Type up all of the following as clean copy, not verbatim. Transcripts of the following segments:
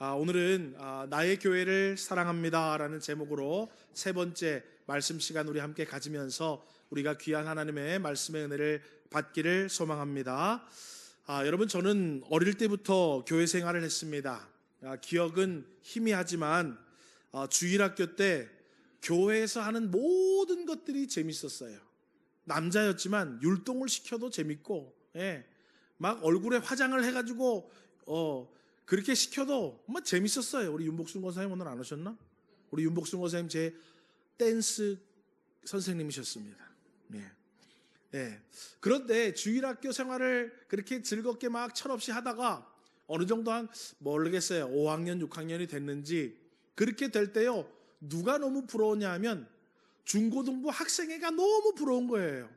오늘은 나의 교회를 사랑합니다라는 제목으로 세 번째 말씀 시간 우리 함께 가지면서 우리가 귀한 하나님의 말씀의 은혜를 받기를 소망합니다. 여러분, 저는 어릴 때부터 교회 생활을 했습니다. 기억은 희미하지만 주일학교 때 교회에서 하는 모든 것들이 재밌었어요. 남자였지만 율동을 시켜도 재밌고, 막 얼굴에 화장을 해가지고 그렇게 시켜도 뭐 재밌었어요. 우리 윤복순 권사님 오늘 안 오셨나? 우리 윤복순 권사님 제 댄스 선생님이셨습니다. 그런데 주일학교 생활을 그렇게 즐겁게 막 철없이 하다가 어느 정도 모르겠어요. 5학년, 6학년이 됐는지 그렇게 될 때요. 누가 너무 부러웠냐 하면 중고등부 학생회가 너무 부러운 거예요.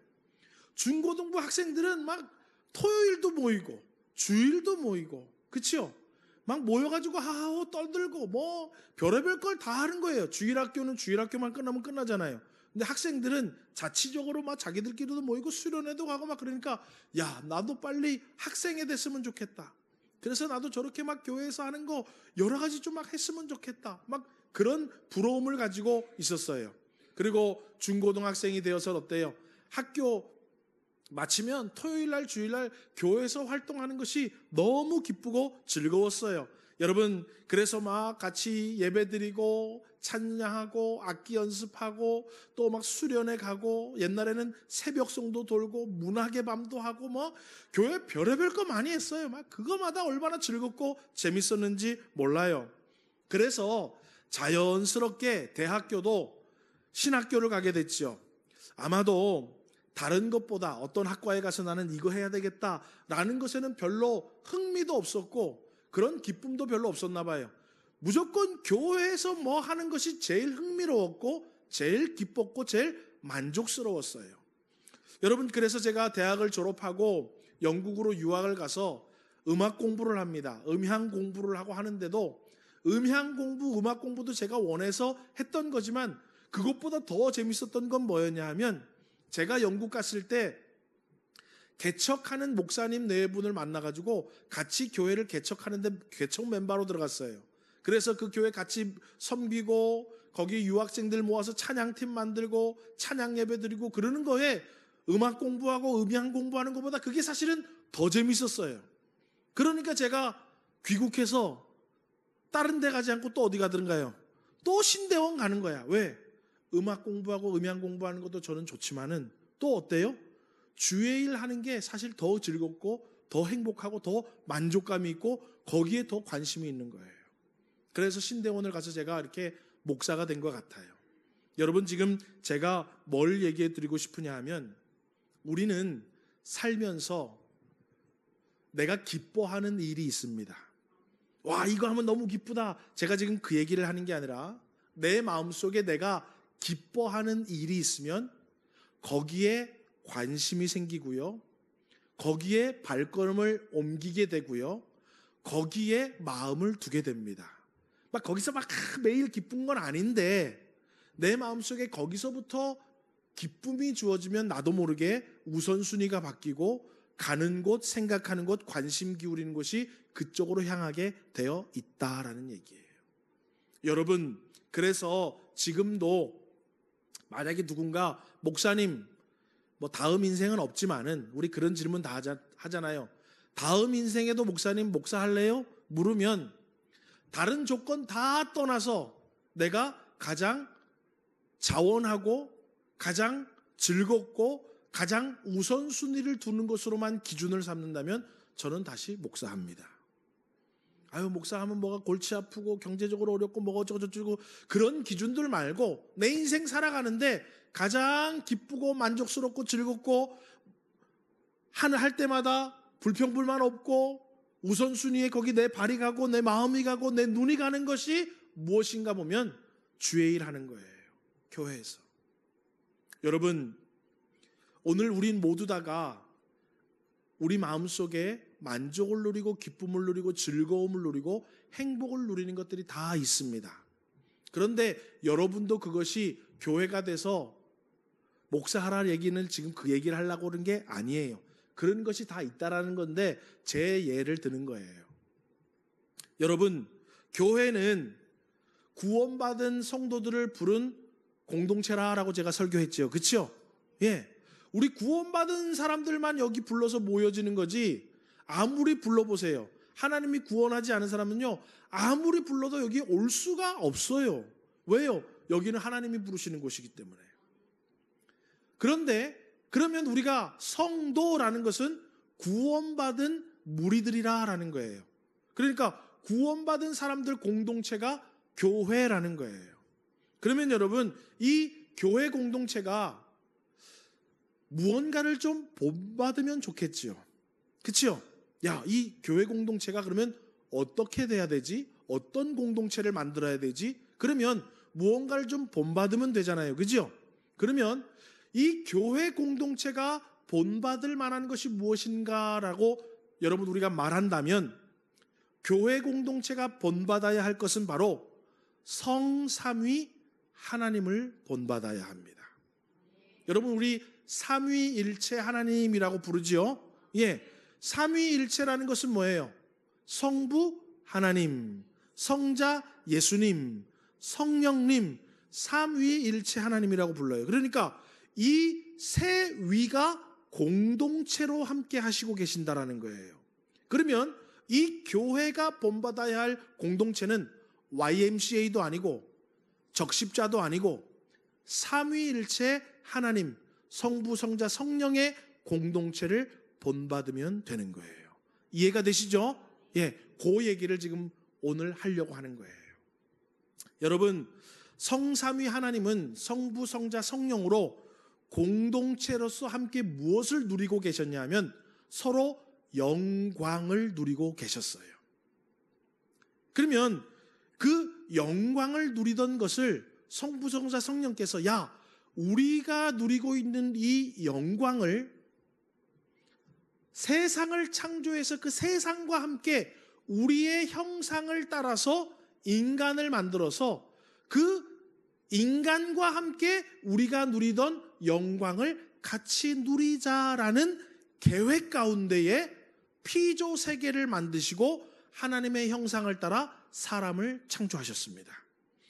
중고등부 학생들은 막 토요일도 모이고 주일도 모이고, 그치요? 막 모여가지고 하하호 떨들고 뭐 별의별 걸 다 하는 거예요. 주일학교는 주일학교만 끝나면 끝나잖아요. 근데 학생들은 자치적으로 막 자기들끼리도 모이고 수련회도 가고 막 그러니까 야, 나도 빨리 학생회 됐으면 좋겠다. 그래서 나도 저렇게 막 교회에서 하는 거 여러 가지 좀 막 했으면 좋겠다. 막 그런 부러움을 가지고 있었어요. 그리고 중고등학생이 되어서 어때요? 학교 마치면 토요일날 주일날 교회에서 활동하는 것이 너무 기쁘고 즐거웠어요. 여러분, 그래서 막 같이 예배드리고 찬양하고 악기 연습하고 또 막 수련회 가고 옛날에는 새벽송도 돌고 문학의 밤도 하고 뭐 교회 별의별 거 많이 했어요. 막 그거마다 얼마나 즐겁고 재밌었는지 몰라요. 그래서 자연스럽게 대학교도 신학교를 가게 됐죠. 아마도 다른 것보다 어떤 학과에 가서 나는 이거 해야 되겠다라는 것에는 별로 흥미도 없었고 그런 기쁨도 별로 없었나 봐요. 무조건 교회에서 뭐 하는 것이 제일 흥미로웠고 제일 기뻤고 제일 만족스러웠어요. 여러분, 그래서 제가 대학을 졸업하고 영국으로 유학을 가서 음악 공부를 합니다. 음향 공부를 하고 하는데도 음향 공부, 음악 공부도 제가 원해서 했던 거지만 그것보다 더 재밌었던 건 뭐였냐 하면 제가 영국 갔을 때 개척하는 목사님 네 분을 만나가지고 같이 교회를 개척하는데 개척 멤버로 들어갔어요. 그래서 그 교회 같이 섬기고 거기 유학생들 모아서 찬양팀 만들고 찬양 예배 드리고 그러는 거에 음악 공부하고 음향 공부하는 것보다 그게 사실은 더 재밌었어요. 그러니까 제가 귀국해서 다른 데 가지 않고 또 어디 가든가요? 또 신대원 가는 거야. 왜? 음악 공부하고 음향 공부하는 것도 저는 좋지만은 또 어때요? 주의 일 하는 게 사실 더 즐겁고 더 행복하고 더 만족감이 있고 거기에 더 관심이 있는 거예요. 그래서 신대원을 가서 제가 이렇게 목사가 된 것 같아요. 여러분, 지금 제가 뭘 얘기해 드리고 싶으냐 하면 우리는 살면서 내가 기뻐하는 일이 있습니다. 와, 이거 하면 너무 기쁘다. 제가 지금 그 얘기를 하는 게 아니라 내 마음속에 내가 기뻐하는 일이 있으면 거기에 관심이 생기고요. 거기에 발걸음을 옮기게 되고요. 거기에 마음을 두게 됩니다. 막 거기서 막 매일 기쁜 건 아닌데 내 마음속에 거기서부터 기쁨이 주어지면 나도 모르게 우선순위가 바뀌고 가는 곳, 생각하는 곳, 관심 기울이는 곳이 그쪽으로 향하게 되어 있다라는 얘기예요. 여러분, 그래서 지금도 만약에 누군가 목사님 뭐 다음 인생은 없지만은 우리 그런 질문 다 하잖아요. 다음 인생에도 목사님 목사할래요? 물으면 다른 조건 다 떠나서 내가 가장 자원하고 가장 즐겁고 가장 우선순위를 두는 것으로만 기준을 삼는다면 저는 다시 목사합니다. 아유, 목사하면 뭐가 골치 아프고 경제적으로 어렵고 뭐가 어쩌고저쩌고 그런 기준들 말고 내 인생 살아가는데 가장 기쁘고 만족스럽고 즐겁고 할 때마다 불평불만 없고 우선순위에 거기 내 발이 가고 내 마음이 가고 내 눈이 가는 것이 무엇인가 보면 주의 일 하는 거예요. 교회에서. 여러분, 오늘 우린 모두 다가 우리 마음속에 만족을 누리고 기쁨을 누리고 즐거움을 누리고 행복을 누리는 것들이 다 있습니다. 그런데 여러분도 그것이 교회가 돼서 목사하라 얘기는 지금 그 얘기를 하려고 그런 게 아니에요. 그런 것이 다 있다라는 건데 제 예를 드는 거예요. 여러분, 교회는 구원받은 성도들을 부른 공동체라라고 제가 설교했죠. 그렇죠? 예. 우리 구원받은 사람들만 여기 불러서 모여지는 거지, 아무리 불러보세요. 하나님이 구원하지 않은 사람은요, 아무리 불러도 여기 올 수가 없어요. 왜요? 여기는 하나님이 부르시는 곳이기 때문에. 그런데 그러면 우리가 성도라는 것은 구원받은 무리들이라는 거예요. 그러니까 구원받은 사람들 공동체가 교회라는 거예요. 그러면 여러분, 이 교회 공동체가 무언가를 좀 본받으면 좋겠지요. 그렇죠? 야, 이 교회 공동체가 그러면 어떻게 돼야 되지? 어떤 공동체를 만들어야 되지? 그러면 무언가를 좀 본받으면 되잖아요. 그죠? 그러면 이 교회 공동체가 본받을 만한 것이 무엇인가라고 여러분 우리가 말한다면, 교회 공동체가 본받아야 할 것은 바로 성삼위 하나님을 본받아야 합니다. 여러분, 우리 삼위일체 하나님이라고 부르지요. 예, 삼위일체라는 것은 뭐예요? 성부 하나님, 성자 예수님, 성령님, 삼위일체 하나님이라고 불러요. 그러니까 이 세 위가 공동체로 함께 하시고 계신다라는 거예요. 그러면 이 교회가 본받아야 할 공동체는 YMCA도 아니고 적십자도 아니고 삼위일체 하나님, 성부, 성자, 성령의 공동체를 본받으면 되는 거예요. 이해가 되시죠? 예, 그 얘기를 지금 오늘 하려고 하는 거예요. 여러분, 성삼위 하나님은 성부, 성자, 성령으로 공동체로서 함께 무엇을 누리고 계셨냐면 서로 영광을 누리고 계셨어요. 그러면 그 영광을 누리던 것을 성부, 성자, 성령께서, 야, 우리가 누리고 있는 이 영광을 세상을 창조해서 그 세상과 함께 우리의 형상을 따라서 인간을 만들어서 그 인간과 함께 우리가 누리던 영광을 같이 누리자라는 계획 가운데에 피조 세계를 만드시고 하나님의 형상을 따라 사람을 창조하셨습니다.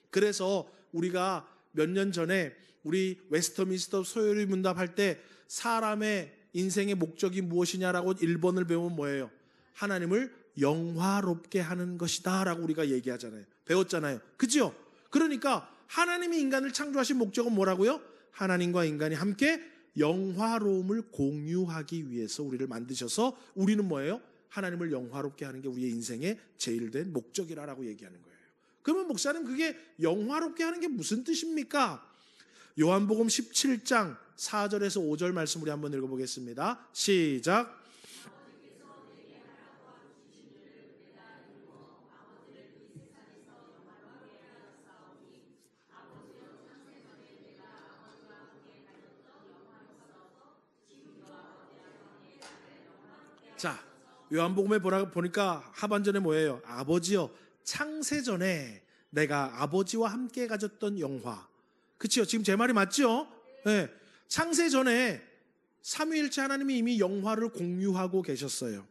그래서 우리가 몇 년 전에 우리 웨스터민스터 소요리 문답할 때 사람의 인생의 목적이 무엇이냐라고 1번을 배우면 뭐예요? 하나님을 영화롭게 하는 것이다 라고 우리가 얘기하잖아요. 배웠잖아요. 그죠? 그러니까 하나님이 인간을 창조하신 목적은 뭐라고요? 하나님과 인간이 함께 영화로움을 공유하기 위해서 우리를 만드셔서 우리는 뭐예요? 하나님을 영화롭게 하는 게 우리의 인생의 제일 된 목적이라고 얘기하는 거예요. 그러면 목사님, 그게 영화롭게 하는 게 무슨 뜻입니까? 요한복음 17장 4절에서 5절 말씀 우리 한번 읽어보겠습니다. 시작. 자, 요한복음에 보니까 하반전에 뭐예요? 아버지여, 창세전에 내가 아버지와 함께 가졌던 영화. 그렇죠? 지금 제 말이 맞죠? 네. 창세전에 삼위일체 하나님이 이미 영화를 공유하고 계셨어요.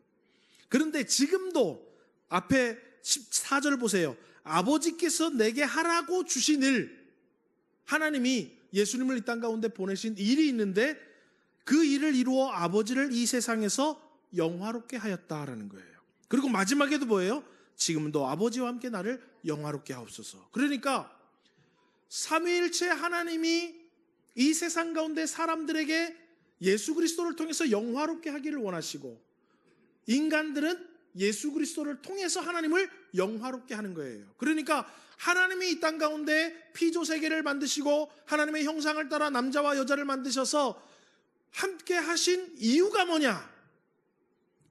그런데 지금도 앞에 14절 보세요. 아버지께서 내게 하라고 주신 일, 하나님이 예수님을 이 땅 가운데 보내신 일이 있는데 그 일을 이루어 아버지를 이 세상에서 영화롭게 하였다라는 거예요. 그리고 마지막에도 뭐예요? 지금도 아버지와 함께 나를 영화롭게 하옵소서. 그러니까 삼위일체 하나님이 이 세상 가운데 사람들에게 예수 그리스도를 통해서 영화롭게 하기를 원하시고, 인간들은 예수 그리스도를 통해서 하나님을 영화롭게 하는 거예요. 그러니까 하나님이 이 땅 가운데 피조 세계를 만드시고 하나님의 형상을 따라 남자와 여자를 만드셔서 함께 하신 이유가 뭐냐?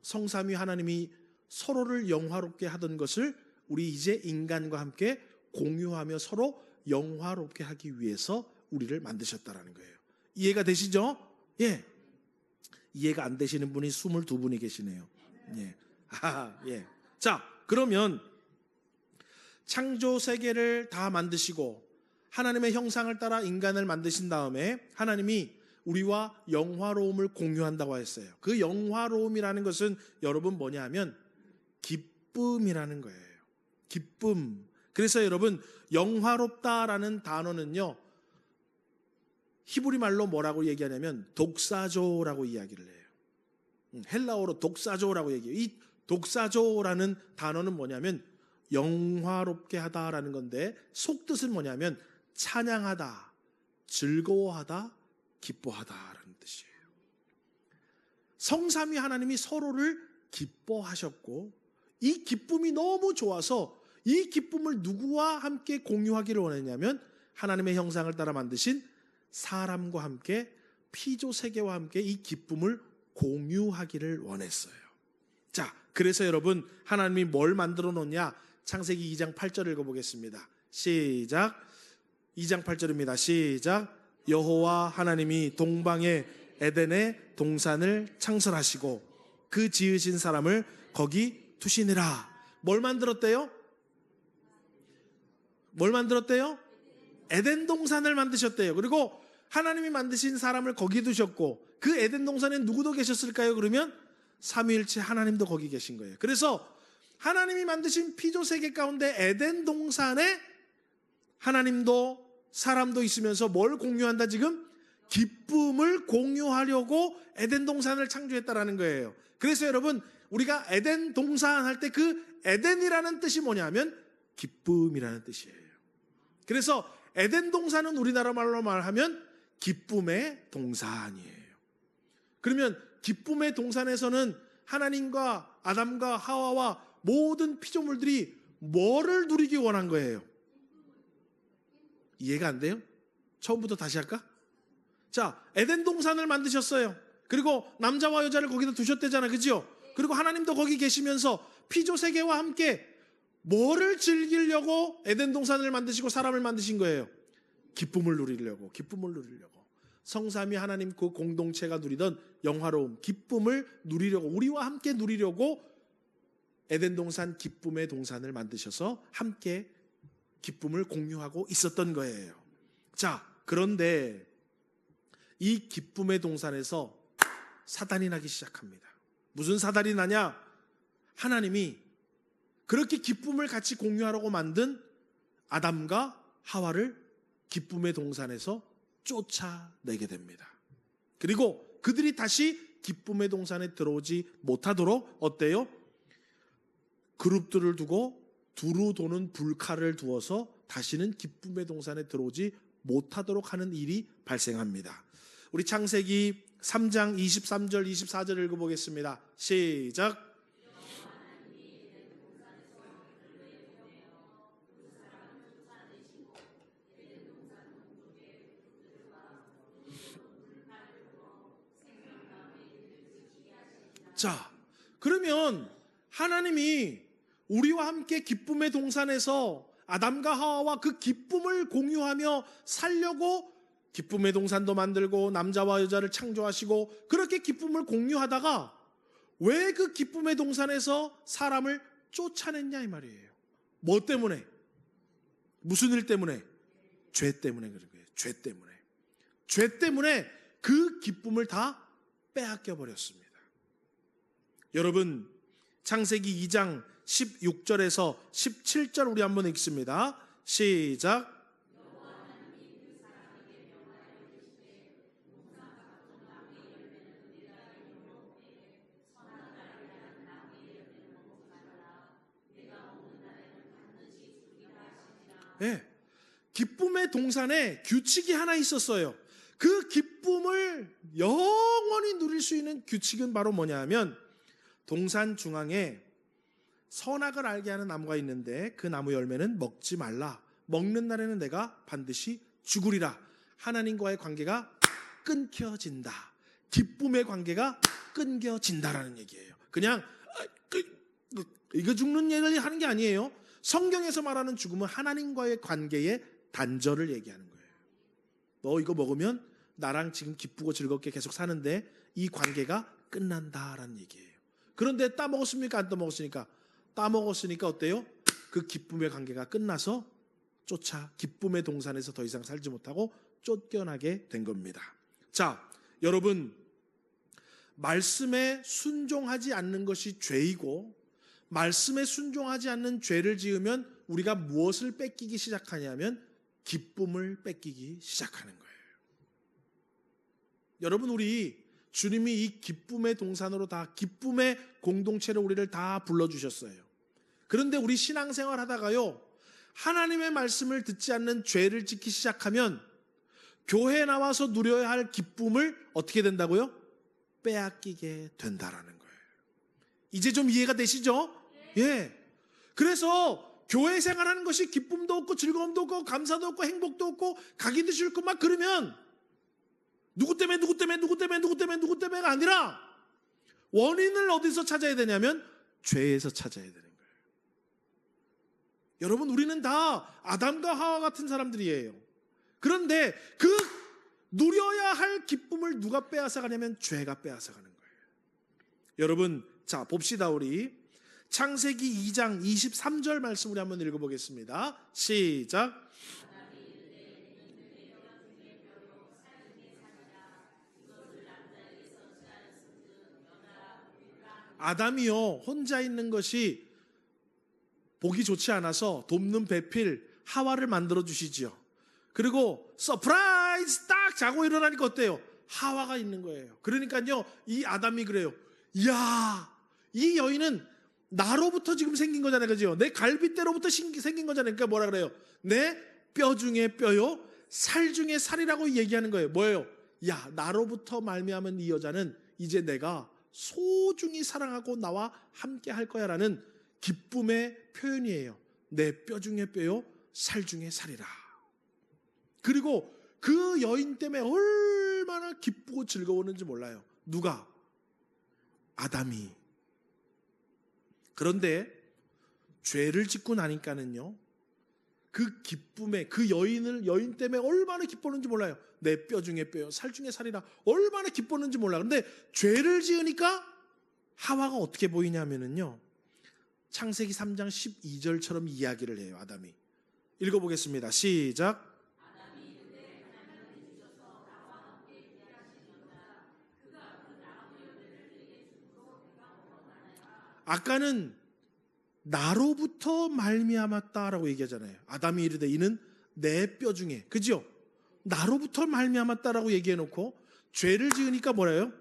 성삼위 하나님이 서로를 영화롭게 하던 것을 우리 이제 인간과 함께 공유하며 서로 영화롭게 하기 위해서 우리를 만드셨다라는 거예요. 이해가 되시죠? 예. 이해가 안 되시는 분이 22분이 계시네요. 예. 예. 자, 그러면 창조 세계를 다 만드시고 하나님의 형상을 따라 인간을 만드신 다음에 하나님이 우리와 영화로움을 공유한다고 했어요. 그 영화로움이라는 것은 여러분 뭐냐 하면 기쁨이라는 거예요. 기쁨. 그래서 여러분 영화롭다라는 단어는요, 히브리 말로 뭐라고 얘기하냐면 독사조라고 이야기를 해요. 헬라어로 독사조라고 얘기해요. 이 독사조라는 단어는 뭐냐면 영화롭게 하다라는 건데, 속뜻은 뭐냐면 찬양하다, 즐거워하다, 기뻐하다라는 뜻이에요. 성삼위 하나님이 서로를 기뻐하셨고, 이 기쁨이 너무 좋아서 이 기쁨을 누구와 함께 공유하기를 원했냐면 하나님의 형상을 따라 만드신 사람과 함께, 피조 세계와 함께 이 기쁨을 공유하기를 원했어요. 자, 그래서 여러분 하나님이 뭘 만들어 놓냐? 창세기 2장 8절 읽어보겠습니다. 시작. 2장 8절입니다. 시작. 여호와 하나님이 동방의 에덴의 동산을 창설하시고 그 지으신 사람을 거기 두시니라. 뭘 만들었대요? 뭘 만들었대요? 에덴 동산을 만드셨대요. 그리고 하나님이 만드신 사람을 거기 두셨고, 그 에덴 동산에 누구도 계셨을까요? 그러면 삼위일체 하나님도 거기 계신 거예요. 그래서 하나님이 만드신 피조 세계 가운데 에덴 동산에 하나님도 사람도 있으면서 뭘 공유한다 지금? 기쁨을 공유하려고 에덴 동산을 창조했다라는 거예요. 그래서 여러분 우리가 에덴 동산 할 때 그 에덴이라는 뜻이 뭐냐면 기쁨이라는 뜻이에요. 그래서 에덴 동산은 우리나라 말로 말하면 기쁨의 동산이에요. 그러면 기쁨의 동산에서는 하나님과 아담과 하와와 모든 피조물들이 뭐를 누리기 원한 거예요? 이해가 안 돼요? 처음부터 다시 할까? 자, 에덴 동산을 만드셨어요. 그리고 남자와 여자를 거기다 두셨대잖아, 그죠? 그리고 하나님도 거기 계시면서 피조 세계와 함께 뭐를 즐기려고 에덴 동산을 만드시고 사람을 만드신 거예요? 기쁨을 누리려고, 기쁨을 누리려고. 성삼위 하나님 그 공동체가 누리던 영화로움, 기쁨을 누리려고, 우리와 함께 누리려고 에덴 동산 기쁨의 동산을 만드셔서 함께 기쁨을 공유하고 있었던 거예요. 자, 그런데 이 기쁨의 동산에서 사단이 나기 시작합니다. 무슨 사단이 나냐? 하나님이 그렇게 기쁨을 같이 공유하려고 만든 아담과 하와를 기쁨의 동산에서 쫓아내게 됩니다. 그리고 그들이 다시 기쁨의 동산에 들어오지 못하도록 어때요? 그룹들을 두고 두루 도는 불칼을 두어서 다시는 기쁨의 동산에 들어오지 못하도록 하는 일이 발생합니다. 우리 창세기 3장 23절 24절 읽어보겠습니다. 시작. 자, 그러면 하나님이 우리와 함께 기쁨의 동산에서 아담과 하와와 그 기쁨을 공유하며 살려고 기쁨의 동산도 만들고 남자와 여자를 창조하시고 그렇게 기쁨을 공유하다가 왜 그 기쁨의 동산에서 사람을 쫓아냈냐 이 말이에요. 뭐 때문에? 무슨 일 때문에? 죄 때문에 그런 거예요. 죄 때문에. 죄 때문에 그 기쁨을 다 빼앗겨 버렸습니다. 여러분 창세기 2장 16절에서 17절 우리 한번 읽습니다. 시작. 네. 기쁨의 동산에 규칙이 하나 있었어요. 그 기쁨을 영원히 누릴 수 있는 규칙은 바로 뭐냐 하면 동산 중앙에 선악을 알게 하는 나무가 있는데 그 나무 열매는 먹지 말라. 먹는 날에는 내가 반드시 죽으리라. 하나님과의 관계가 끊겨진다. 기쁨의 관계가 끊겨진다라는 얘기예요. 그냥 이거 죽는 얘기를 하는 게 아니에요. 성경에서 말하는 죽음은 하나님과의 관계의 단절을 얘기하는 거예요. 너 이거 먹으면 나랑 지금 기쁘고 즐겁게 계속 사는데 이 관계가 끝난다라는 얘기예요. 그런데 따먹었습니까? 안 따먹었으니까? 따먹었으니까 어때요? 그 기쁨의 관계가 끝나서 기쁨의 동산에서 더 이상 살지 못하고 쫓겨나게 된 겁니다. 자, 여러분 말씀에 순종하지 않는 것이 죄이고 말씀에 순종하지 않는 죄를 지으면 우리가 무엇을 뺏기기 시작하냐면 기쁨을 뺏기기 시작하는 거예요. 여러분, 우리 주님이 이 기쁨의 동산으로 다 기쁨의 공동체로 우리를 다 불러주셨어요. 그런데 우리 신앙생활 하다가요, 하나님의 말씀을 듣지 않는 죄를 짓기 시작하면 교회에 나와서 누려야 할 기쁨을 어떻게 된다고요? 빼앗기게 된다라는 거예요. 이제 좀 이해가 되시죠? 예. 그래서 교회 생활하는 것이 기쁨도 없고 즐거움도 없고 감사도 없고 행복도 없고 가기도 싫고 막 그러면 누구 때문에가 아니라 원인을 어디서 찾아야 되냐면 죄에서 찾아야 되는 거예요. 여러분, 우리는 다 아담과 하와 같은 사람들이에요. 그런데 그 누려야 할 기쁨을 누가 빼앗아가냐면 죄가 빼앗아가는 거예요. 여러분, 자 봅시다. 우리 창세기 2장 23절 말씀 우리 한번 읽어보겠습니다. 시작. 아담이요, 혼자 있는 것이 보기 좋지 않아서 돕는 배필 하와를 만들어 주시지요. 그리고 서프라이즈 딱 자고 일어나니까 어때요? 하와가 있는 거예요. 그러니까요, 이 아담이 그래요. 이야, 이 여인은 나로부터 지금 생긴 거잖아요. 그죠? 내 갈빗대로부터 생긴 거잖아요. 그러니까 뭐라 그래요? 내 뼈 중에 뼈요, 살 중에 살이라고 얘기하는 거예요. 뭐예요? 야, 나로부터 말미암은 이 여자는 이제 내가 소중히 사랑하고 나와 함께 할 거야 라는 기쁨의 표현이에요. 내 뼈 중에 뼈요, 살 중에 살이라. 그리고 그 여인 때문에 얼마나 기쁘고 즐거웠는지 몰라요. 누가? 아담이. 그런데 죄를 짓고 나니까는요, 그 기쁨에, 그 여인 때문에 얼마나 기뻤는지 몰라요. 내 뼈 중에 뼈요, 살 중에 살이라. 얼마나 기뻤는지 몰라요. 그런데 죄를 지으니까 하와가 어떻게 보이냐면요, 창세기 3장 12절처럼 이야기를 해요. 아담이. 읽어보겠습니다. 시작. 아까는 나로부터 말미암았다라고 얘기하잖아요. 아담이 이르되 이는 내 뼈 중에, 그죠? 나로부터 말미암았다라고 얘기해놓고 죄를 지으니까 뭐래요?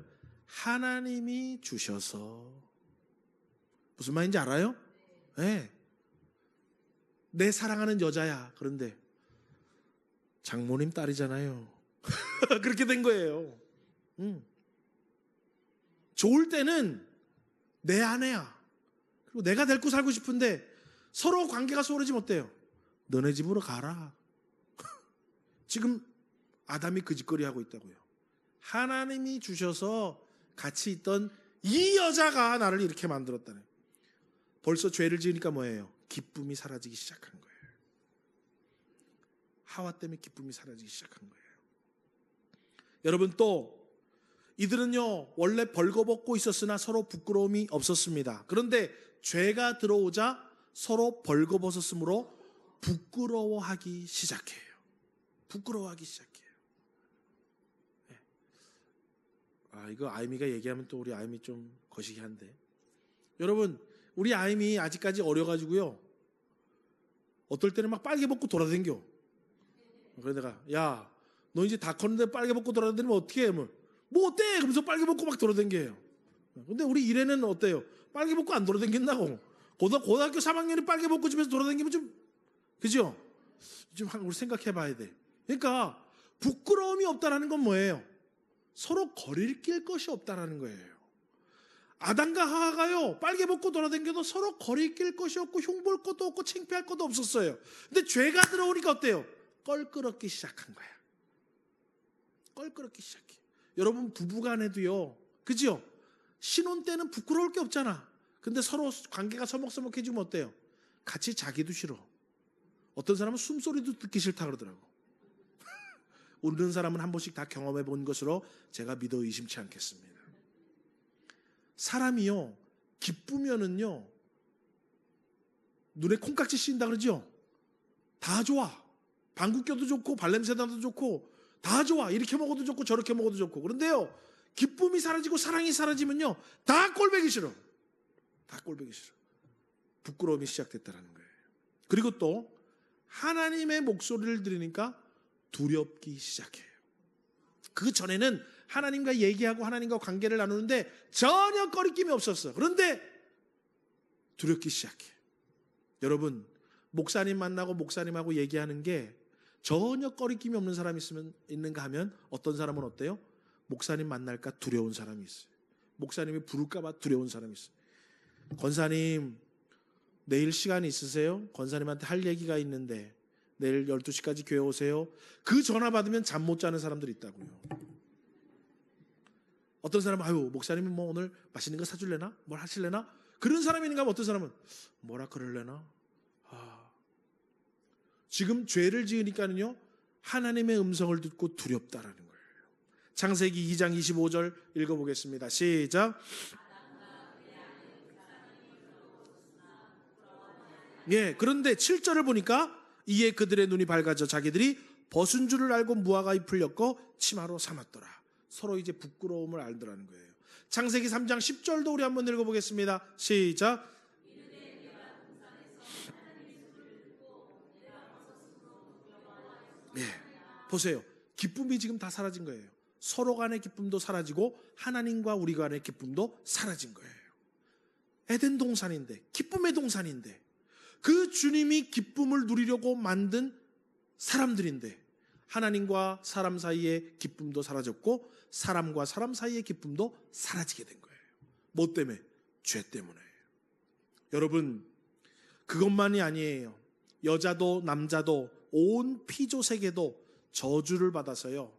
하나님이 주셔서. 무슨 말인지 알아요? 네. 내 사랑하는 여자야. 그런데 장모님 딸이잖아요. 그렇게 된 거예요. 좋을 때는 내 아내야. 그리고 내가 데리고 살고 싶은데 서로 관계가 소홀해지면 어때요? 너네 집으로 가라. 지금 아담이 그 짓거리 하고 있다고요. 하나님이 주셔서 같이 있던 이 여자가 나를 이렇게 만들었다네. 벌써 죄를 지으니까 뭐예요? 기쁨이 사라지기 시작한 거예요. 하와 때문에 기쁨이 사라지기 시작한 거예요. 여러분, 또 이들은요, 원래 벌거벗고 있었으나 서로 부끄러움이 없었습니다. 그런데 죄가 들어오자 서로 벌거벗었으므로 부끄러워하기 시작해요. 부끄러워하기 시작해요. 네. 이거 아이미가 얘기하면 또 우리 아이미 좀 거시기 한데, 여러분, 우리 아이미 아직까지 어려가지고요, 어떨 때는 막 빨개 벗고 돌아다녀. 그래서 내가, 야, 너 이제 다 컸는데 빨개 벗고 돌아다니면 어떻게 해? 뭐 어때? 그러면서 빨개 벗고 막 돌아다녀요. 근데 우리 이래는 어때요? 빨개 벗고 안 돌아다닌다고. 고등학교 3학년이 빨개 벗고 집에서 돌아다니면 좀, 그죠? 좀 우리 생각해 봐야 돼. 그러니까 부끄러움이 없다라는 건 뭐예요? 서로 거리를 낄 것이 없다라는 거예요. 아담과 하와가요, 빨개 벗고 돌아다녀도 서로 거리를 낄 것이 없고 흉볼 것도 없고 창피할 것도 없었어요. 근데 죄가 들어오니까 어때요? 껄끄럽기 시작한 거야. 껄끄럽기 시작해. 여러분, 부부간에도요, 그죠? 신혼 때는 부끄러울 게 없잖아. 근데 서로 관계가 서먹서먹해지면 어때요? 같이 자기도 싫어. 어떤 사람은 숨소리도 듣기 싫다 그러더라고. 웃는 사람은 한 번씩 다 경험해 본 것으로 제가 믿어 의심치 않겠습니다. 사람이요, 기쁘면은요, 눈에 콩깍지 씌인다 그러죠? 다 좋아. 방귀 껴도 좋고 발냄새 나도 좋고 다 좋아. 이렇게 먹어도 좋고 저렇게 먹어도 좋고. 그런데요, 기쁨이 사라지고 사랑이 사라지면요, 다 꼴보기 싫어. 다 꼴보기 싫어. 부끄러움이 시작됐다는 거예요. 그리고 또 하나님의 목소리를 들으니까 두렵기 시작해요. 그 전에는 하나님과 얘기하고 하나님과 관계를 나누는데 전혀 거리낌이 없었어. 그런데 두렵기 시작해. 여러분, 목사님 만나고 목사님하고 얘기하는 게 전혀 거리낌이 없는 사람이 있는가 하면 어떤 사람은 어때요? 목사님 만날까 두려운 사람이 있어요. 목사님이 부를까 봐 두려운 사람이 있어요. 권사님, 내일 시간 있으세요? 권사님한테 할 얘기가 있는데 내일 12시까지 교회 오세요. 그 전화 받으면 잠 못 자는 사람들이 있다고요. 어떤 사람은 아유, 목사님이 뭐 오늘 맛있는 거 사줄래나? 뭘 하실래나? 그런 사람이 있는가 하면 어떤 사람은 뭐라 그럴래나? 지금 죄를 지으니까는요, 하나님의 음성을 듣고 두렵다라는 거예요. 창세기 2장 25절 읽어보겠습니다. 시작. 예, 그런데 7절을 보니까 이에 그들의 눈이 밝아져 자기들이 벗은 줄을 알고 무화과 잎을 엮어 치마로 삼았더라. 서로 이제 부끄러움을 알더라는 거예요. 창세기 3장 10절도 우리 한번 읽어보겠습니다. 시작. 예, 보세요. 기쁨이 지금 다 사라진 거예요. 서로 간의 기쁨도 사라지고 하나님과 우리 간의 기쁨도 사라진 거예요. 에덴 동산인데, 기쁨의 동산인데, 그 주님이 기쁨을 누리려고 만든 사람들인데 하나님과 사람 사이의 기쁨도 사라졌고 사람과 사람 사이의 기쁨도 사라지게 된 거예요. 뭐 때문에? 죄 때문에. 여러분, 그것만이 아니에요. 여자도 남자도 온 피조 세계도 저주를 받아서요,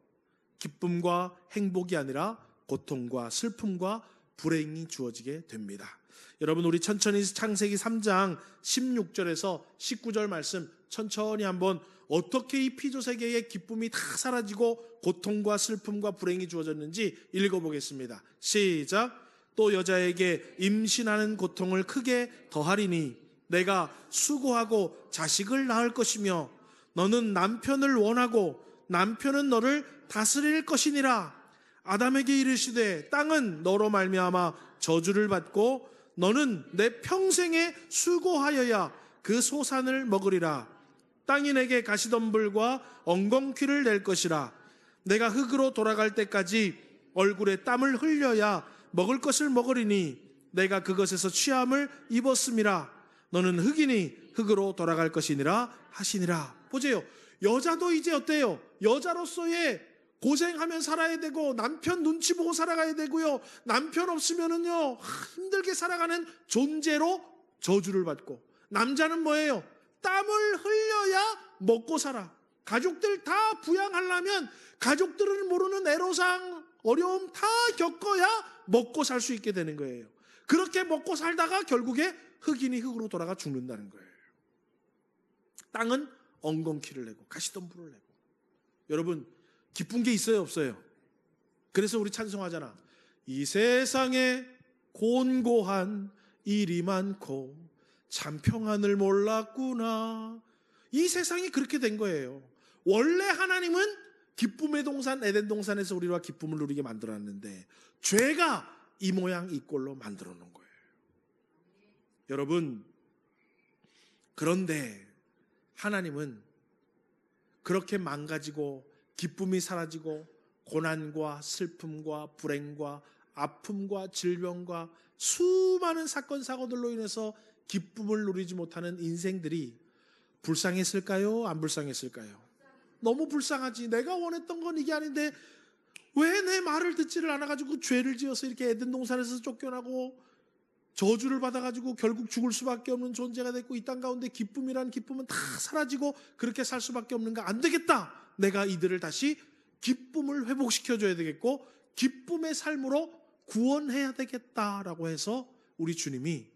기쁨과 행복이 아니라 고통과 슬픔과 불행이 주어지게 됩니다. 여러분, 우리 천천히 창세기 3장 16절에서 19절 말씀 천천히 한번 어떻게 이 피조 세계의 기쁨이 다 사라지고 고통과 슬픔과 불행이 주어졌는지 읽어보겠습니다. 시작. 또 여자에게 임신하는 고통을 크게 더하리니 내가 수고하고 자식을 낳을 것이며 너는 남편을 원하고 남편은 너를 다스릴 것이니라. 아담에게 이르시되 땅은 너로 말미암아 저주를 받고 너는 내 평생에 수고하여야 그 소산을 먹으리라. 땅이 내게 가시덤불과 엉겅퀴를 낼 것이라. 내가 흙으로 돌아갈 때까지 얼굴에 땀을 흘려야 먹을 것을 먹으리니 내가 그것에서 취함을 입었음이라. 너는 흙이니 흙으로 돌아갈 것이니라 하시니라. 보세요. 여자도 이제 어때요? 여자로서의 고생하면 살아야 되고 남편 눈치 보고 살아가야 되고요. 남편 없으면은요 힘들게 살아가는 존재로 저주를 받고, 남자는 뭐예요? 땀을 흘려야 먹고 살아. 가족들 다 부양하려면 가족들은 모르는 애로사항, 어려움 다 겪어야 먹고 살 수 있게 되는 거예요. 그렇게 먹고 살다가 결국에 흙이니 흙으로 돌아가 죽는다는 거예요. 땅은 엉겅퀴를 내고 가시덤불을 내고. 여러분, 기쁜 게 있어요, 없어요? 그래서 우리 찬송하잖아. 이 세상에 곤고한 일이 많고 참 평안을 몰랐구나. 이 세상이 그렇게 된 거예요. 원래 하나님은 기쁨의 동산 에덴 동산에서 우리와 기쁨을 누리게 만들어놨는데 죄가 이 모양 이 꼴로 만들어 놓은 거예요. 여러분, 그런데 하나님은 그렇게 망가지고 기쁨이 사라지고 고난과 슬픔과 불행과 아픔과 질병과 수많은 사건 사고들로 인해서 기쁨을 누리지 못하는 인생들이 불쌍했을까요? 안 불쌍했을까요? 너무 불쌍하지. 내가 원했던 건 이게 아닌데 왜 내 말을 듣지를 않아가지고 죄를 지어서 이렇게 에덴 동산에서 쫓겨나고 저주를 받아가지고 결국 죽을 수밖에 없는 존재가 됐고, 이 땅 가운데 기쁨이란 기쁨은 다 사라지고 그렇게 살 수밖에 없는가? 안 되겠다. 내가 이들을 다시 기쁨을 회복시켜줘야 되겠고 기쁨의 삶으로 구원해야 되겠다라고 해서 우리 주님이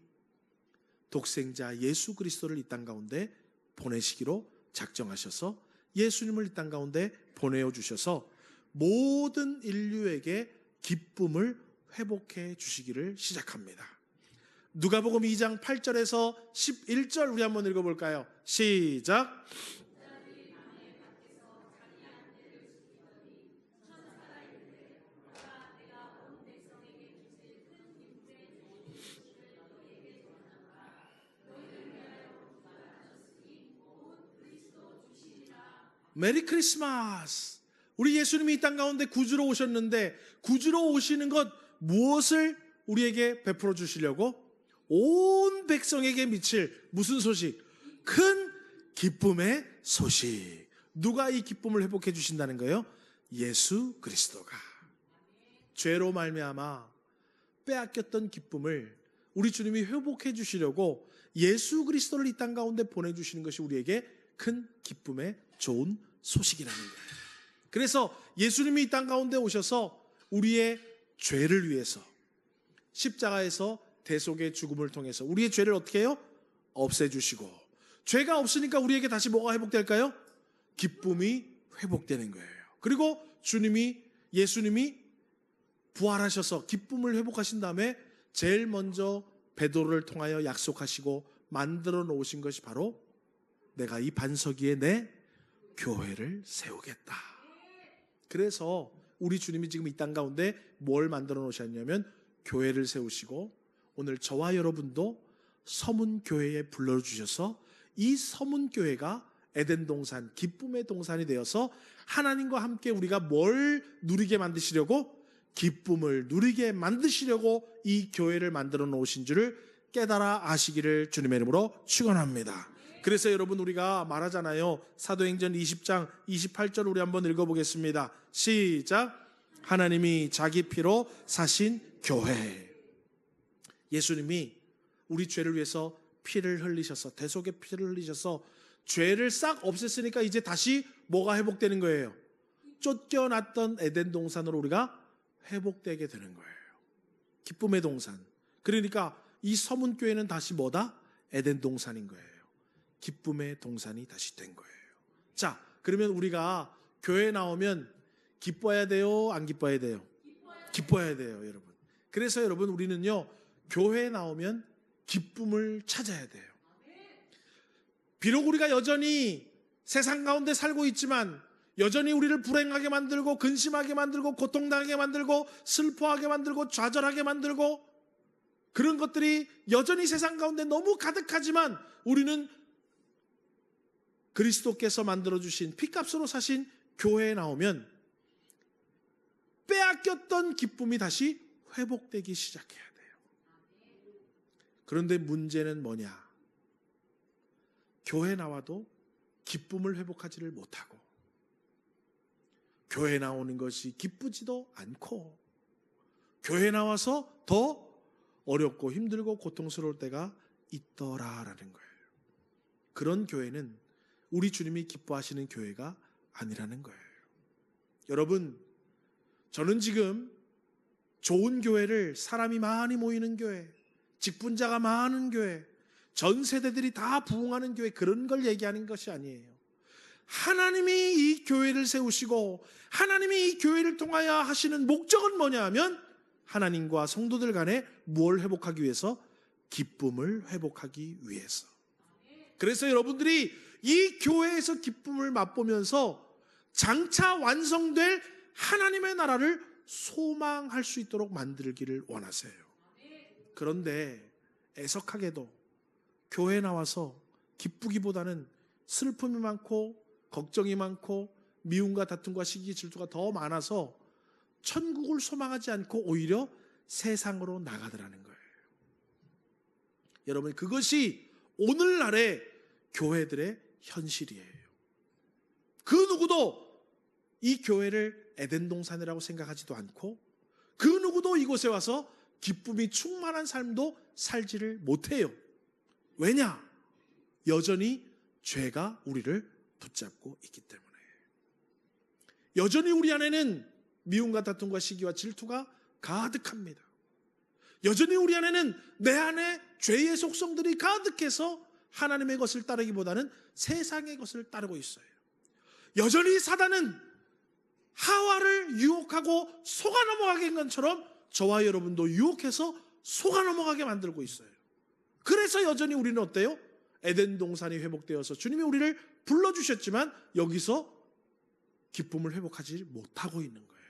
독생자 예수 그리스도를 이 땅 가운데 보내시기로 작정하셔서 예수님을 이 땅 가운데 보내어 주셔서 모든 인류에게 기쁨을 회복해 주시기를 시작합니다. 누가복음 2장 8절에서 11절 우리 한번 읽어볼까요? 시작. 메리 크리스마스. 우리 예수님이 이 땅 가운데 구주로 오셨는데 구주로 오시는 것 무엇을 우리에게 베풀어 주시려고? 온 백성에게 미칠 무슨 소식? 큰 기쁨의 소식. 누가 이 기쁨을 회복해 주신다는 거예요? 예수 그리스도가. 죄로 말미암아 빼앗겼던 기쁨을 우리 주님이 회복해 주시려고 예수 그리스도를 이 땅 가운데 보내주시는 것이 우리에게 큰 기쁨의 좋은 소식이라는 거예요. 그래서 예수님이 이 땅 가운데 오셔서 우리의 죄를 위해서 십자가에서 대속의 죽음을 통해서 우리의 죄를 어떻게 해요? 없애주시고, 죄가 없으니까 우리에게 다시 뭐가 회복될까요? 기쁨이 회복되는 거예요. 그리고 예수님이 부활하셔서 기쁨을 회복하신 다음에 제일 먼저 베드로를 통하여 약속하시고 만들어 놓으신 것이 바로 내가 이 반석 위에 내 교회를 세우겠다. 그래서 우리 주님이 지금 이 땅 가운데 뭘 만들어 놓으셨냐면 교회를 세우시고 오늘 저와 여러분도 서문교회에 불러주셔서 이 서문교회가 에덴 동산, 기쁨의 동산이 되어서 하나님과 함께 우리가 뭘 누리게 만드시려고? 기쁨을 누리게 만드시려고 이 교회를 만들어 놓으신 줄을 깨달아 아시기를 주님의 이름으로 축원합니다. 그래서 여러분 우리가 말하잖아요. 사도행전 20장 28절 우리 한번 읽어보겠습니다. 시작. 하나님이 자기 피로 사신 교회. 예수님이 우리 죄를 위해서 피를 흘리셔서 대속의 피를 흘리셔서 죄를 싹 없앴으니까 이제 다시 뭐가 회복되는 거예요? 쫓겨났던 에덴 동산으로 우리가 회복되게 되는 거예요. 기쁨의 동산. 그러니까 이 서문교회는 다시 뭐다? 에덴 동산인 거예요. 기쁨의 동산이 다시 된 거예요. 자, 그러면 우리가 교회에 나오면 기뻐야 돼요? 안 기뻐야 돼요? 기뻐야 돼요, 여러분. 그래서 여러분 우리는요, 교회에 나오면 기쁨을 찾아야 돼요. 비록 우리가 여전히 세상 가운데 살고 있지만 여전히 우리를 불행하게 만들고 근심하게 만들고 고통당하게 만들고 슬퍼하게 만들고 좌절하게 만들고 그런 것들이 여전히 세상 가운데 너무 가득하지만 우리는 그리스도께서 만들어주신 피값으로 사신 교회에 나오면 빼앗겼던 기쁨이 다시 회복되기 시작해야 돼요. 그런데 문제는 뭐냐? 교회 나와도 기쁨을 회복하지를 못하고 교회 나오는 것이 기쁘지도 않고 교회 나와서 더 어렵고 힘들고 고통스러울 때가 있더라라는 거예요. 그런 교회는 우리 주님이 기뻐하시는 교회가 아니라는 거예요. 여러분, 저는 지금 좋은 교회를 사람이 많이 모이는 교회, 직분자가 많은 교회, 전 세대들이 다 부흥하는 교회 그런 걸 얘기하는 것이 아니에요. 하나님이 이 교회를 세우시고 하나님이 이 교회를 통하여 하시는 목적은 뭐냐 하면 하나님과 성도들 간에 무엇을 회복하기 위해서? 기쁨을 회복하기 위해서. 그래서 여러분들이 이 교회에서 기쁨을 맛보면서 장차 완성될 하나님의 나라를 소망할 수 있도록 만들기를 원하세요. 그런데 애석하게도 교회에 나와서 기쁘기보다는 슬픔이 많고 걱정이 많고 미움과 다툼과 시기 질투가 더 많아서 천국을 소망하지 않고 오히려 세상으로 나가더라는 거예요. 여러분, 그것이 오늘날의 교회들의 현실이에요. 그 누구도 이 교회를 에덴 동산이라고 생각하지도 않고 그 누구도 이곳에 와서 기쁨이 충만한 삶도 살지를 못해요. 왜냐? 여전히 죄가 우리를 붙잡고 있기 때문에. 여전히 우리 안에는 미움과 다툼과 시기와 질투가 가득합니다. 여전히 우리 안에는 내 안에 죄의 속성들이 가득해서 하나님의 것을 따르기보다는 세상의 것을 따르고 있어요. 여전히 사단은 하와를 유혹하고 속아 넘어가게 한 것처럼 저와 여러분도 유혹해서 속아 넘어가게 만들고 있어요. 그래서 여전히 우리는 어때요? 에덴 동산이 회복되어서 주님이 우리를 불러주셨지만 여기서 기쁨을 회복하지 못하고 있는 거예요.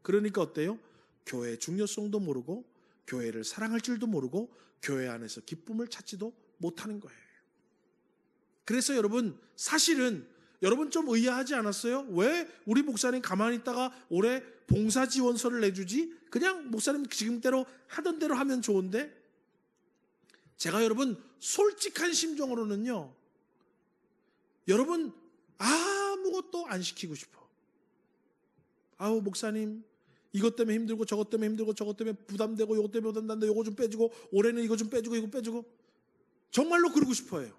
그러니까 어때요? 교회의 중요성도 모르고 교회를 사랑할 줄도 모르고 교회 안에서 기쁨을 찾지도 못하는 거예요. 그래서 여러분, 사실은 여러분 좀 의아하지 않았어요? 왜 우리 목사님 가만히 있다가 올해 봉사 지원서를 내주지? 그냥 목사님 지금대로 하던 대로 하면 좋은데? 제가 여러분 솔직한 심정으로는요, 여러분 아무것도 안 시키고 싶어. 아우 목사님 이것 때문에 힘들고 저것 때문에 힘들고 저것 때문에 부담되고 이것 때문에 부담된다, 이거 좀 빼주고 올해는 이거 좀 빼주고 이거 빼주고, 정말로 그러고 싶어요.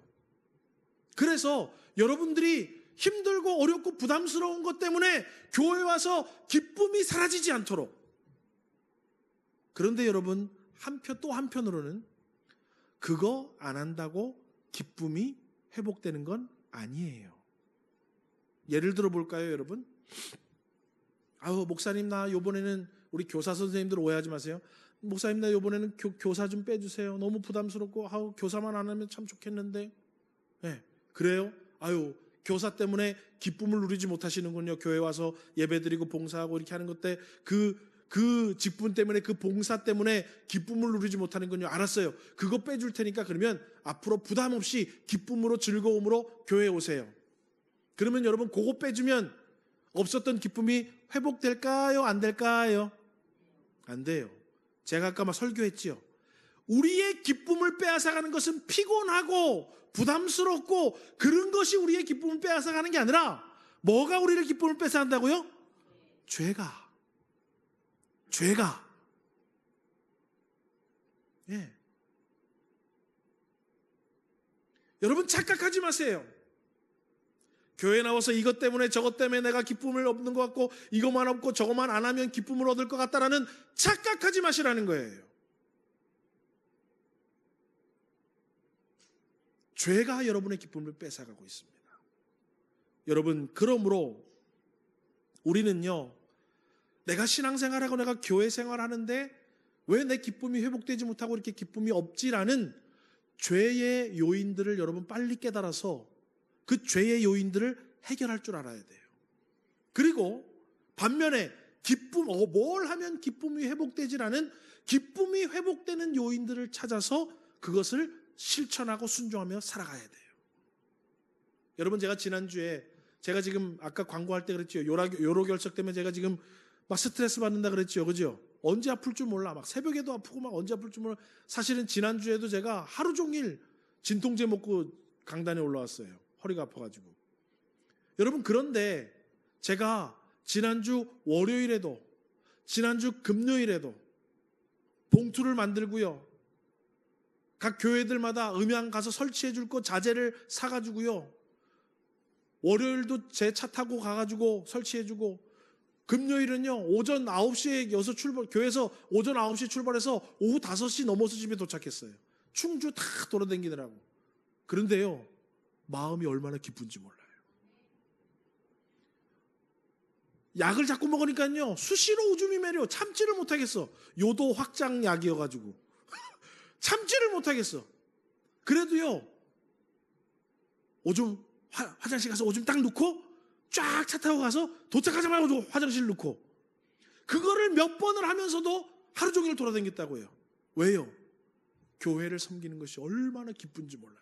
그래서 여러분들이 힘들고 어렵고 부담스러운 것 때문에 교회 와서 기쁨이 사라지지 않도록. 그런데 여러분 또 한편으로는 그거 안 한다고 기쁨이 회복되는 건 아니에요. 예를 들어 볼까요, 여러분? 아우 목사님 나 요번에는, 우리 교사 선생님들 오해하지 마세요. 목사님 나 요번에는 교사 좀 빼주세요. 너무 부담스럽고 아우 교사만 안 하면 참 좋겠는데. 네, 그래요? 아유 교사 때문에 기쁨을 누리지 못하시는군요. 교회 와서 예배드리고 봉사하고 이렇게 하는 것 때 그 직분 때문에, 그 봉사 때문에 기쁨을 누리지 못하는군요. 알았어요. 그거 빼줄 테니까 그러면 앞으로 부담 없이 기쁨으로 즐거움으로 교회에 오세요. 그러면 여러분 그거 빼주면 없었던 기쁨이 회복될까요? 안 될까요? 안 돼요. 제가 아까 막 설교했지요. 우리의 기쁨을 빼앗아가는 것은 피곤하고 부담스럽고 그런 것이 우리의 기쁨을 빼앗아가는 게 아니라, 뭐가 우리의 기쁨을 뺏어간다고요? 죄가. 예. 여러분 착각하지 마세요. 교회 나와서 이것 때문에 저것 때문에 내가 기쁨을 얻는 것 같고 이것만 없고 저것만 안 하면 기쁨을 얻을 것 같다라는 착각하지 마시라는 거예요. 죄가 여러분의 기쁨을 뺏어가고 있습니다. 여러분 그러므로 우리는요, 내가 신앙생활하고 내가 교회 생활하는데 왜 내 기쁨이 회복되지 못하고 이렇게 기쁨이 없지라는 죄의 요인들을 여러분 빨리 깨달아서 그 죄의 요인들을 해결할 줄 알아야 돼요. 그리고 반면에 뭘 하면 기쁨이 회복되지라는, 기쁨이 회복되는 요인들을 찾아서 그것을 실천하고 순종하며 살아가야 돼요. 여러분 제가 지난주에, 제가 지금 아까 광고할 때 그랬죠. 요로결석 때문에 제가 지금 막 스트레스 받는다 그랬죠. 그죠? 언제 아플 줄 몰라. 막 새벽에도 아프고 막 언제 아플 줄 몰라. 사실은 지난주에도 제가 하루 종일 진통제 먹고 강단에 올라왔어요. 허리가 아파가지고. 여러분 그런데 제가 지난주 월요일에도 지난주 금요일에도 봉투를 만들고요, 각 교회들마다 음향 가서 설치해 줄 거 자재를 사가지고요, 월요일도 제 차 타고 가가지고 설치해 주고, 금요일은요 오전 9시에 여기서 교회에서 오전 9시에 출발해서 오후 5시 넘어서 집에 도착했어요. 충주 다 돌아다니느라고. 그런데요 마음이 얼마나 기쁜지 몰라요. 약을 자꾸 먹으니까요 수시로 오줌이 매려. 참지를 못하겠어. 요도 확장 약이어가지고 참지를 못하겠어. 그래도요 오줌 화장실 가서 오줌 딱 놓고 쫙 차 타고 가서 도착하자마자 화장실 놓고, 그거를 몇 번을 하면서도 하루 종일 돌아다녔다고요. 왜요? 교회를 섬기는 것이 얼마나 기쁜지 몰라요.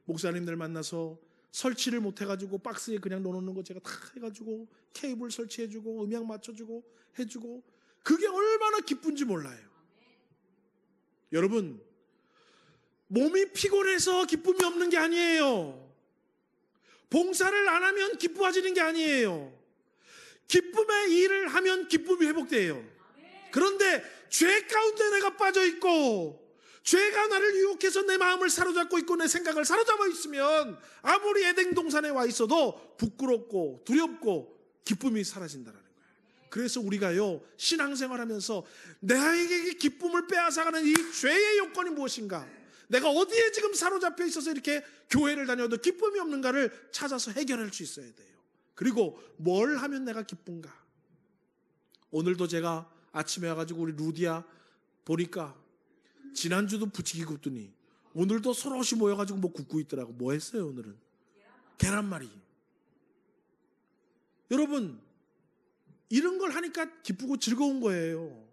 목사님들 만나서 설치를 못 해가지고 박스에 그냥 넣어놓는 거 제가 다 해가지고 케이블 설치해주고 음향 맞춰주고 해주고, 그게 얼마나 기쁜지 몰라요. 여러분 몸이 피곤해서 기쁨이 없는 게 아니에요. 봉사를 안 하면 기뻐지는 게 아니에요. 기쁨의 일을 하면 기쁨이 회복돼요. 그런데 죄 가운데 내가 빠져 있고 죄가 나를 유혹해서 내 마음을 사로잡고 있고 내 생각을 사로잡아 있으면 아무리 에덴 동산에 와 있어도 부끄럽고 두렵고 기쁨이 사라진다는 거예요. 그래서 우리가요 신앙생활하면서 나에게 기쁨을 빼앗아가는 이 죄의 요건이 무엇인가, 내가 어디에 지금 사로잡혀 있어서 이렇게 교회를 다녀도 기쁨이 없는가를 찾아서 해결할 수 있어야 돼요. 그리고 뭘 하면 내가 기쁜가. 오늘도 제가 아침에 와가지고 우리 루디아 보니까 지난주도 부치기 굽더니 오늘도 서로시 모여가지고 뭐 굽고 있더라고. 뭐 했어요 오늘은? 계란말이. 여러분 이런 걸 하니까 기쁘고 즐거운 거예요.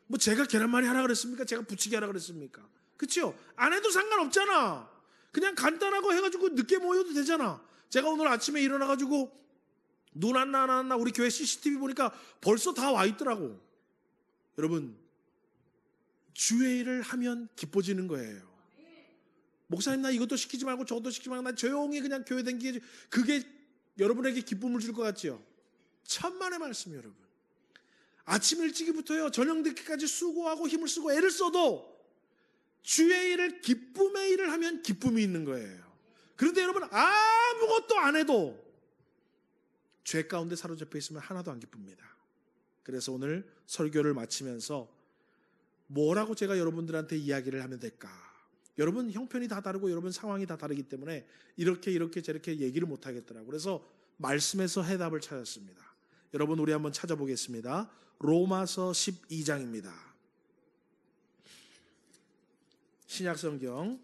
뭐 제가 계란말이 하라 그랬습니까? 제가 부치기 하라 그랬습니까? 그렇죠? 안 해도 상관없잖아. 그냥 간단하고 해가지고 늦게 모여도 되잖아. 제가 오늘 아침에 일어나가지고 눈 안 나 우리 교회 CCTV 보니까 벌써 다 와 있더라고. 여러분, 주의 일을 하면 기뻐지는 거예요. 목사님, 나 이것도 시키지 말고 저것도 시키지 말고 나 조용히 그냥 교회 다니게, 그게 여러분에게 기쁨을 줄 것 같지요? 천만의 말씀. 여러분, 아침 일찍부터요 저녁 늦게까지 수고하고 힘을 쓰고 애를 써도 주의 일을, 기쁨의 일을 하면 기쁨이 있는 거예요. 그런데 여러분, 아무것도 안 해도 죄 가운데 사로잡혀 있으면 하나도 안 기쁩니다. 그래서 오늘 설교를 마치면서 뭐라고 제가 여러분들한테 이야기를 하면 될까? 여러분 형편이 다 다르고 여러분 상황이 다 다르기 때문에 이렇게 저렇게 얘기를 못 하겠더라고요. 그래서 말씀에서 해답을 찾았습니다. 여러분, 우리 한번 찾아보겠습니다. 로마서 12장입니다. 신약성경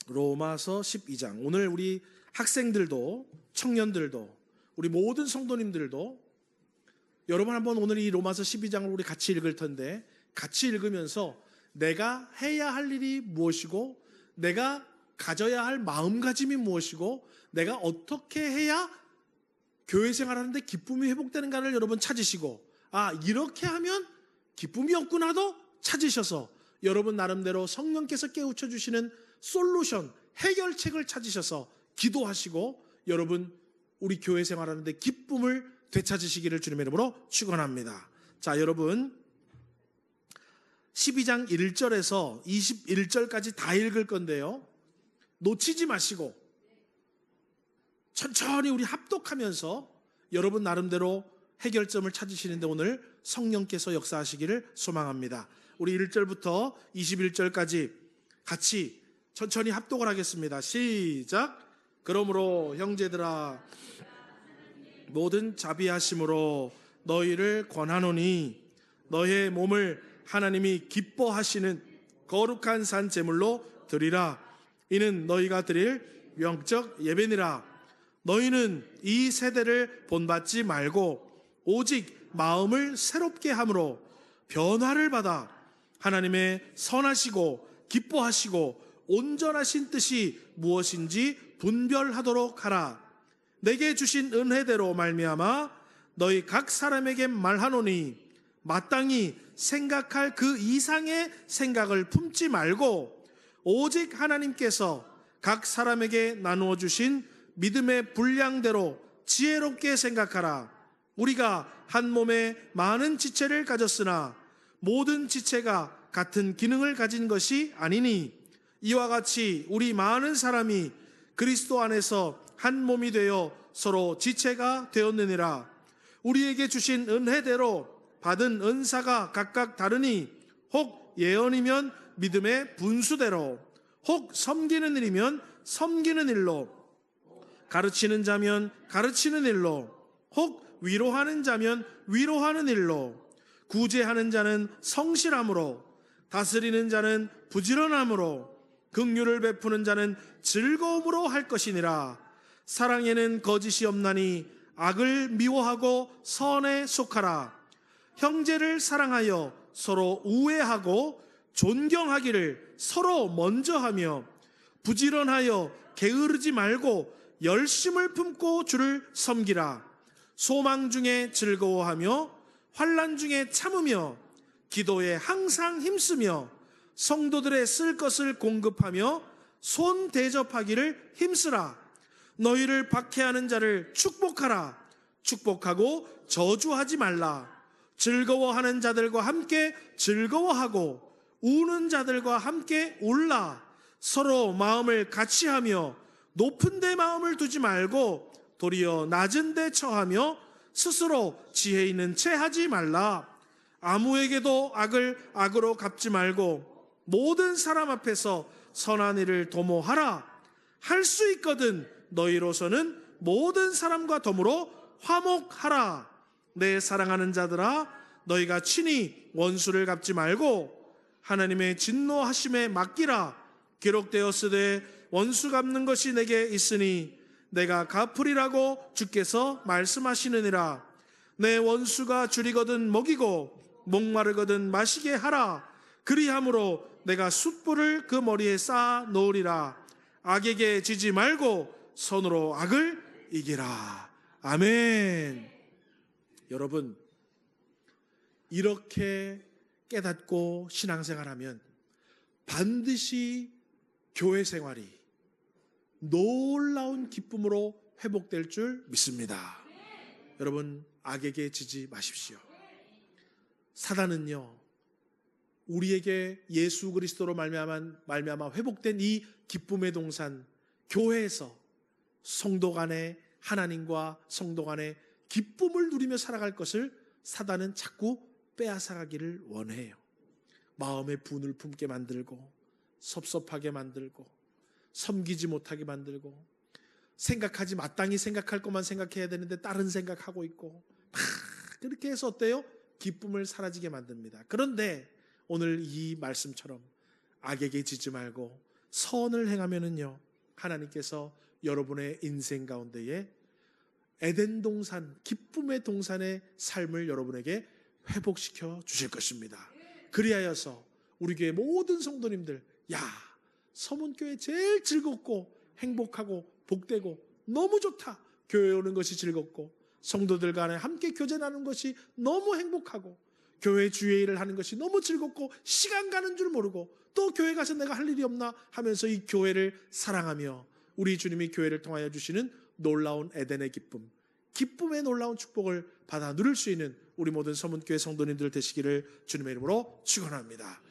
로마서 12장. 오늘 우리 학생들도 청년들도 우리 모든 성도님들도 여러분 한번 오늘 이 로마서 12장을 우리 같이 읽을 텐데, 같이 읽으면서 내가 해야 할 일이 무엇이고 내가 가져야 할 마음가짐이 무엇이고 내가 어떻게 해야 교회 생활하는데 기쁨이 회복되는가를 여러분 찾으시고, 이렇게 하면 기쁨이 없구나도 찾으셔서 여러분 나름대로 성령께서 깨우쳐 주시는 솔루션, 해결책을 찾으셔서 기도하시고 여러분 우리 교회 생활하는데 기쁨을 되찾으시기를 주님의 이름으로 축원합니다. 자, 여러분 12장 1절에서 21절까지 다 읽을 건데요, 놓치지 마시고 천천히 우리 합독하면서 여러분 나름대로 해결점을 찾으시는데 오늘 성령께서 역사하시기를 소망합니다. 우리 1절부터 21절까지 같이 천천히 합독을 하겠습니다. 시작. 그러므로 형제들아, 모든 자비하심으로 너희를 권하노니 너희의 몸을 하나님이 기뻐하시는 거룩한 산 제물로 드리라. 이는 너희가 드릴 영적 예배니라. 너희는 이 세대를 본받지 말고 오직 마음을 새롭게 함으로 변화를 받아 하나님의 선하시고 기뻐하시고 온전하신 뜻이 무엇인지 분별하도록 하라. 내게 주신 은혜대로 말미암아 너희 각 사람에게 말하노니 마땅히 생각할 그 이상의 생각을 품지 말고 오직 하나님께서 각 사람에게 나누어 주신 믿음의 분량대로 지혜롭게 생각하라. 우리가 한 몸에 많은 지체를 가졌으나 모든 지체가 같은 기능을 가진 것이 아니니 이와 같이 우리 많은 사람이 그리스도 안에서 한 몸이 되어 서로 지체가 되었느니라. 우리에게 주신 은혜대로 받은 은사가 각각 다르니 혹 예언이면 믿음의 분수대로, 혹 섬기는 일이면 섬기는 일로, 가르치는 자면 가르치는 일로, 혹 위로하는 자면 위로하는 일로, 구제하는 자는 성실함으로, 다스리는 자는 부지런함으로, 긍휼을 베푸는 자는 즐거움으로 할 것이니라. 사랑에는 거짓이 없나니 악을 미워하고 선에 속하라. 형제를 사랑하여 서로 우애하고 존경하기를 서로 먼저 하며 부지런하여 게으르지 말고 열심을 품고 주를 섬기라. 소망 중에 즐거워하며 환난 중에 참으며 기도에 항상 힘쓰며 성도들의 쓸 것을 공급하며 손 대접하기를 힘쓰라. 너희를 박해하는 자를 축복하라. 축복하고 저주하지 말라. 즐거워하는 자들과 함께 즐거워하고 우는 자들과 함께 울라. 서로 마음을 같이 하며 높은 데 마음을 두지 말고 도리어 낮은 데 처하며 스스로 지혜 있는 채 하지 말라. 아무에게도 악을 악으로 갚지 말고 모든 사람 앞에서 선한 일을 도모하라. 할 수 있거든 너희로서는 모든 사람과 더불어 화목하라. 내 사랑하는 자들아, 너희가 친히 원수를 갚지 말고 하나님의 진노하심에 맡기라. 기록되었으되 원수 갚는 것이 내게 있으니 내가 갚으리라고 주께서 말씀하시느니라. 내 원수가 줄이거든 먹이고 목마르거든 마시게 하라. 그리함으로 내가 숯불을 그 머리에 쌓아 놓으리라. 악에게 지지 말고 선으로 악을 이기라. 아멘. 여러분, 이렇게 깨닫고 신앙생활하면 반드시 교회 생활이 놀라운 기쁨으로 회복될 줄 믿습니다. 여러분, 악에게 지지 마십시오. 사단은요, 우리에게 예수 그리스도로 말미암아 회복된 이 기쁨의 동산 교회에서 성도 간에 하나님과 성도 간에 기쁨을 누리며 살아갈 것을 사단은 자꾸 빼앗아가기를 원해요. 마음의 분을 품게 만들고 섭섭하게 만들고 섬기지 못하게 만들고 생각하지 마땅히 생각할 것만 생각해야 되는데 다른 생각하고 있고 그렇게 해서 어때요? 기쁨을 사라지게 만듭니다. 그런데 오늘 이 말씀처럼 악에게 지지 말고 선을 행하면은요, 하나님께서 여러분의 인생 가운데에 에덴 동산, 기쁨의 동산의 삶을 여러분에게 회복시켜 주실 것입니다. 그리하여서 우리 교회 모든 성도님들, 야, 서문교회 제일 즐겁고 행복하고 복되고 너무 좋다. 교회 오는 것이 즐겁고 성도들 간에 함께 교제 나누는 것이 너무 행복하고 교회 주의 일을 하는 것이 너무 즐겁고 시간 가는 줄 모르고 또 교회 가서 내가 할 일이 없나 하면서 이 교회를 사랑하며 우리 주님이 교회를 통하여 주시는 놀라운 에덴의 기쁨, 기쁨의 놀라운 축복을 받아 누릴 수 있는 우리 모든 서문교회 성도님들 되시기를 주님의 이름으로 축원합니다.